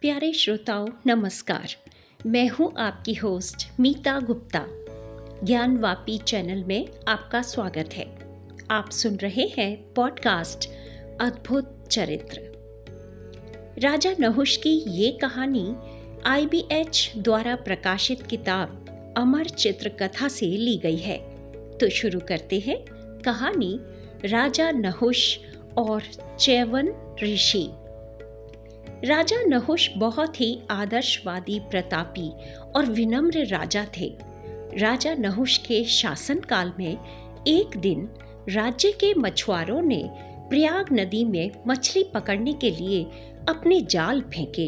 प्यारे श्रोताओं नमस्कार। मैं हूं आपकी होस्ट मीता गुप्ता। ज्ञानवापी चैनल में आपका स्वागत है। आप सुन रहे हैं पॉडकास्ट अद्भुत चरित्र। राजा नहुष की ये कहानी IBH द्वारा प्रकाशित किताब अमर चित्र कथा से ली गई है। तो शुरू करते हैं कहानी राजा नहुष और च्यवन ऋषि। राजा नहुष बहुत ही आदर्शवादी, प्रतापी और विनम्र राजा थे। राजा नहुष के शासनकाल में एक दिन राज्य के मछुआरों ने प्रयाग नदी में मछली पकड़ने के लिए अपने जाल फेंके।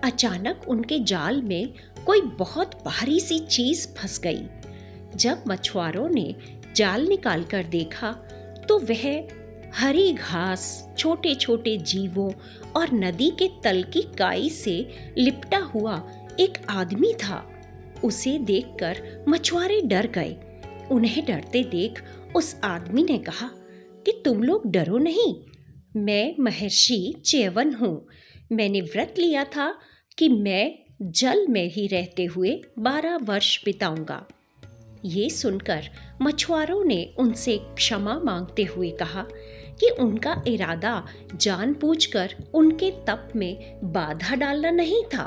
अचानक उनके जाल में कोई बहुत भारी सी चीज फंस गई। जब मछुआरों ने जाल निकालकर देखा तो वह हरी घास, छोटे छोटे जीवों और नदी के तल की काई से लिपटा हुआ एक आदमी था। उसे देखकर मछुआरे डर गए। उन्हें डरते देख उस आदमी ने कहा कि तुम लोग डरो नहीं, मैं महर्षि च्यवन हूँ। मैंने व्रत लिया था कि मैं जल में ही रहते हुए 12 वर्ष बिताऊंगा। ये सुनकर मछुआरों ने उनसे क्षमा मांगते हुए कहा कि उनका इरादा जानबूझकर उनके तप में बाधा डालना नहीं था।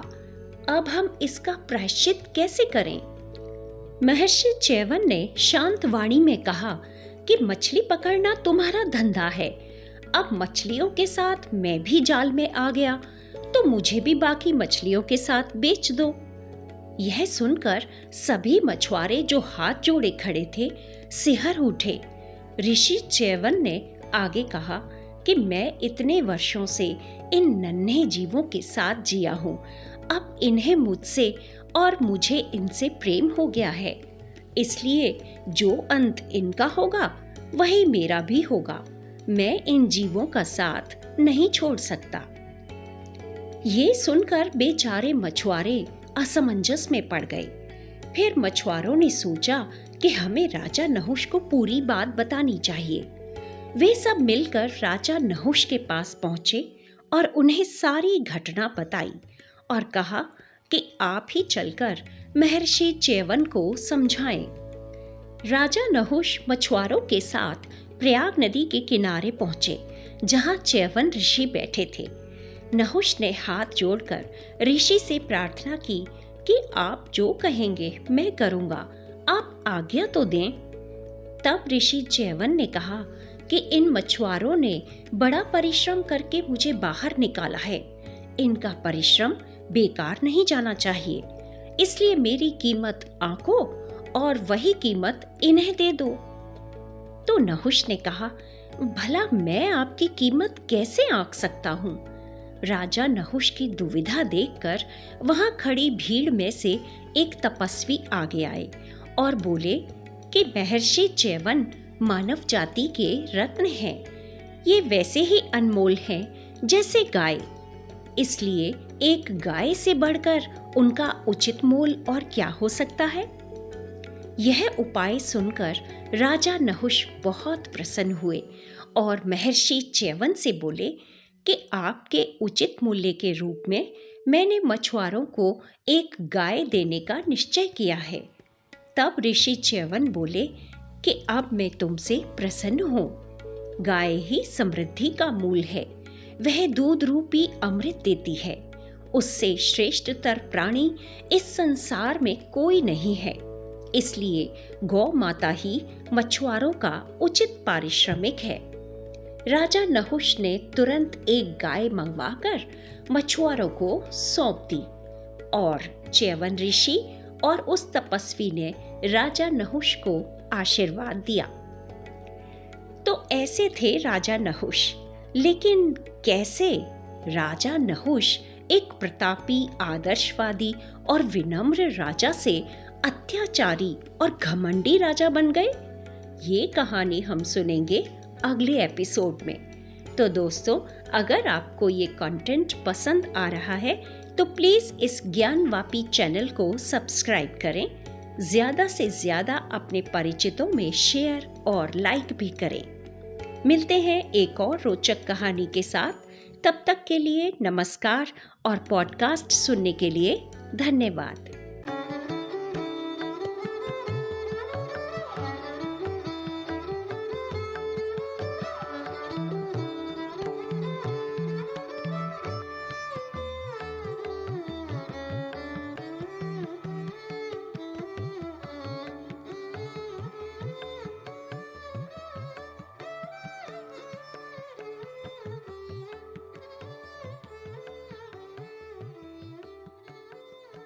अब हम इसका प्रायश्चित कैसे करें? महर्षि च्यवन ने शांत वाणी में कहा कि मछली पकड़ना तुम्हारा धंधा है। अब मछलियों के साथ मैं भी जाल में आ गया तो मुझे भी बाकी मछलियों के साथ बेच दो। यह सुनकर सभी मछुआरे जो हाथ जोड़े खड़े थे सिहर उठे। ऋषि च्यवन ने आगे कहा कि मैं इतने वर्षों से इन नन्हे जीवों के साथ जिया हूँ। अब इन्हें मुझसे और मुझे इनसे प्रेम हो गया है, इसलिए जो अंत इनका होगा वही मेरा भी होगा। मैं इन जीवों का साथ नहीं छोड़ सकता। ये सुनकर बेचारे मछुआरे असमंजस में पड़ गए। फिर मछुआरों ने सोचा कि हमें राजा नहुष को पूरी बात बतानी चाहिए। वे सब मिलकर राजा नहुष के पास पहुंचे और उन्हें सारी घटना बताई और कहा कि आप ही चलकर महर्षि च्यवन को समझाएं। राजा नहुष मछुआरों के साथ प्रयाग नदी के किनारे पहुंचे, जहां च्यवन ऋषि बैठे थे। नहुष ने हाथ जोड़कर ऋषि से प्रार्थना की कि आप जो कहेंगे मैं करूंगा, आप आज्ञा तो दें। तब ऋषि च्यवन ने कहा कि इन मछुआरों ने बड़ा परिश्रम करके मुझे बाहर निकाला है। इनका परिश्रम बेकार नहीं जाना चाहिए, इसलिए मेरी कीमत आंको और वही कीमत इन्हें दे दो। तो नहुष ने कहा, भला मैं आपकी कीमत कैसे आंक सकता हूँ? राजा नहुष की दुविधा देखकर वहां खड़ी भीड़ में से एक तपस्वी आगे आए और बोले कि महर्षि च्यवन मानव जाति के रत्न हैं। ये वैसे ही अनमोल हैं जैसे गाय, इसलिए एक गाय से बढ़कर उनका उचित मोल और क्या हो सकता है? यह उपाय सुनकर राजा नहुष बहुत प्रसन्न हुए और महर्षि च्यवन से बोले कि आपके उचित मूल्य के रूप में मैंने मछुआरों को एक गाय देने का निश्चय किया है। तब ऋषि च्यवन बोले कि अब मैं तुमसे प्रसन्न हूँ। गाय ही समृद्धि का मूल है। वह दूध रूपी अमृत देती है। उससे श्रेष्ठतर प्राणी इस संसार में कोई नहीं है। इसलिए गौ माता ही मछुआरों का उचित पारिश्रमिक है। राजा नहुष ने तुरंत एक गाय मंगवाकर मछुआरों को सौंप दी और च्यवन ऋषि और उस तपस्वी ने राजा नहुष को आशीर्वाद दिया। तो ऐसे थे राजा नहुष। लेकिन कैसे राजा नहुष एक प्रतापी, आदर्शवादी और विनम्र राजा से अत्याचारी और घमंडी राजा बन गए? ये कहानी हम सुनेंगे अगले एपिसोड में। तो दोस्तों, अगर आपको ये कंटेंट पसंद आ रहा है तो प्लीज़ इस ज्ञानवापी चैनल को सब्सक्राइब करें। ज़्यादा से ज़्यादा अपने परिचितों में शेयर और लाइक भी करें। मिलते हैं एक और रोचक कहानी के साथ। तब तक के लिए नमस्कार और पॉडकास्ट सुनने के लिए धन्यवाद।